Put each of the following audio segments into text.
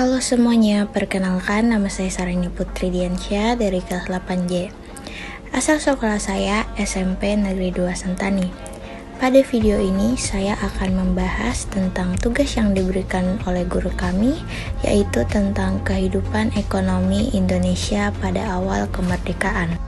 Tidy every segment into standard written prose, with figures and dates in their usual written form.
Halo semuanya, perkenalkan nama saya Sarani Putri Diansyah dari kelas 8J. Asal sekolah saya SMP Negeri 2 Sentani. Pada video ini saya akan membahas tentang tugas yang diberikan oleh guru kami, yaitu tentang kehidupan ekonomi Indonesia pada awal kemerdekaan.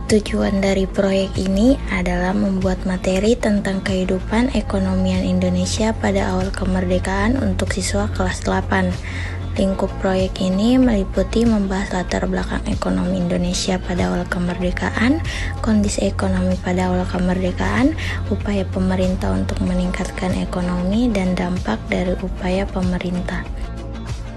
Tujuan dari proyek ini adalah membuat materi tentang kehidupan ekonomian Indonesia pada awal kemerdekaan untuk siswa kelas 8. Lingkup proyek ini meliputi membahas latar belakang ekonomi Indonesia pada awal kemerdekaan, kondisi ekonomi pada awal kemerdekaan, upaya pemerintah untuk meningkatkan ekonomi, dan dampak dari upaya pemerintah.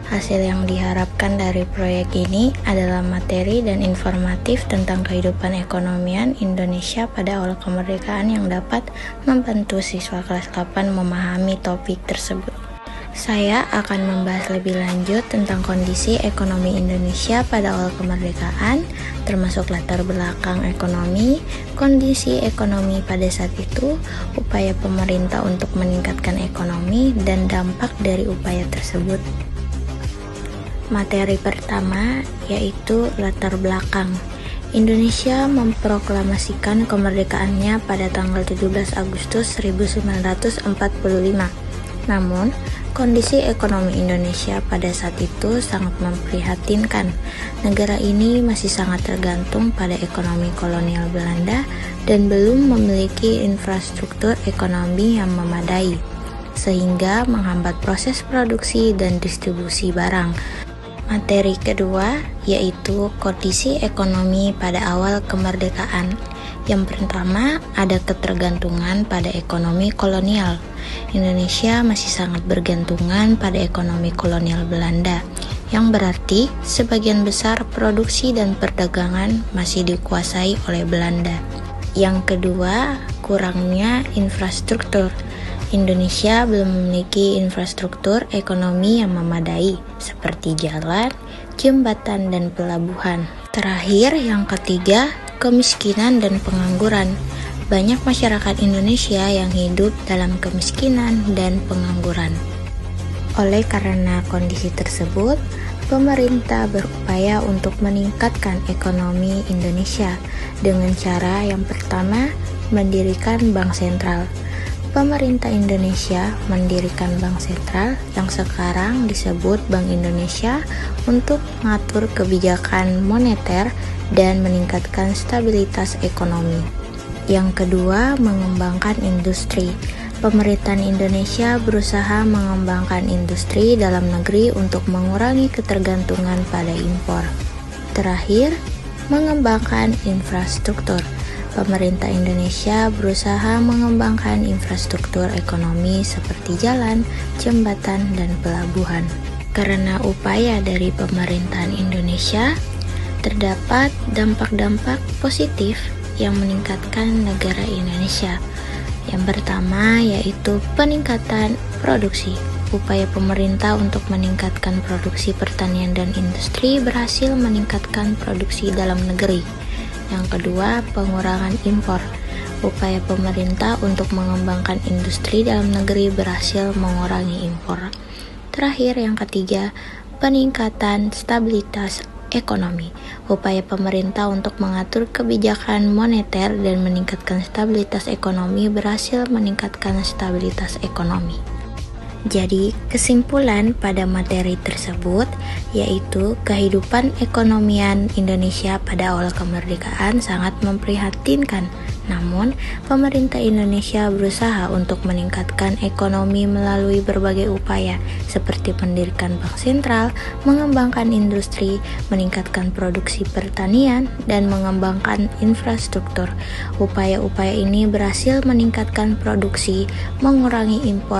Hasil yang diharapkan dari proyek ini adalah materi dan informatif tentang kehidupan ekonomian Indonesia pada awal kemerdekaan yang dapat membantu siswa kelas 8 memahami topik tersebut. Saya akan membahas lebih lanjut tentang kondisi ekonomi Indonesia pada awal kemerdekaan, termasuk latar belakang ekonomi, kondisi ekonomi pada saat itu, upaya pemerintah untuk meningkatkan ekonomi, dan dampak dari upaya tersebut. Materi pertama yaitu latar belakang. Indonesia memproklamasikan kemerdekaannya pada tanggal 17 Agustus 1945. Namun, kondisi ekonomi Indonesia pada saat itu sangat memprihatinkan. Negara ini masih sangat tergantung pada ekonomi kolonial Belanda dan belum memiliki infrastruktur ekonomi yang memadai, sehingga menghambat proses produksi dan distribusi barang. Materi kedua yaitu kondisi ekonomi pada awal kemerdekaan. Yang pertama, ada ketergantungan pada ekonomi kolonial. Indonesia masih sangat bergantungan pada ekonomi kolonial Belanda, yang berarti sebagian besar produksi dan perdagangan masih dikuasai oleh Belanda. Yang kedua, kurangnya infrastruktur. Indonesia belum memiliki infrastruktur ekonomi yang memadai, seperti jalan, jembatan, dan pelabuhan. Terakhir, yang ketiga, kemiskinan dan pengangguran. Banyak masyarakat Indonesia yang hidup dalam kemiskinan dan pengangguran. Oleh karena kondisi tersebut, pemerintah berupaya untuk meningkatkan ekonomi Indonesia dengan cara yang pertama, mendirikan bank sentral. Pemerintah Indonesia mendirikan bank sentral yang sekarang disebut Bank Indonesia untuk mengatur kebijakan moneter dan meningkatkan stabilitas ekonomi. Yang kedua, mengembangkan industri. Pemerintahan Indonesia berusaha mengembangkan industri dalam negeri untuk mengurangi ketergantungan pada impor. Terakhir, mengembangkan infrastruktur. Pemerintah Indonesia berusaha mengembangkan infrastruktur ekonomi seperti jalan, jembatan, dan pelabuhan. Karena upaya dari pemerintahan Indonesia, terdapat dampak-dampak positif yang meningkatkan negara Indonesia. Yang pertama yaitu peningkatan produksi. Upaya pemerintah untuk meningkatkan produksi pertanian dan industri berhasil meningkatkan produksi dalam negeri. Yang kedua, pengurangan impor. Upaya pemerintah untuk mengembangkan industri dalam negeri berhasil mengurangi impor. Terakhir, yang ketiga, peningkatan stabilitas ekonomi. Upaya pemerintah untuk mengatur kebijakan moneter dan meningkatkan stabilitas ekonomi berhasil meningkatkan stabilitas ekonomi. Jadi, kesimpulan pada materi tersebut yaitu kehidupan ekonomian Indonesia pada awal kemerdekaan sangat memprihatinkan. Namun, pemerintah Indonesia berusaha untuk meningkatkan ekonomi melalui berbagai upaya, seperti mendirikan bank sentral, mengembangkan industri, meningkatkan produksi pertanian, dan mengembangkan infrastruktur. Upaya-upaya ini berhasil meningkatkan produksi, mengurangi impor,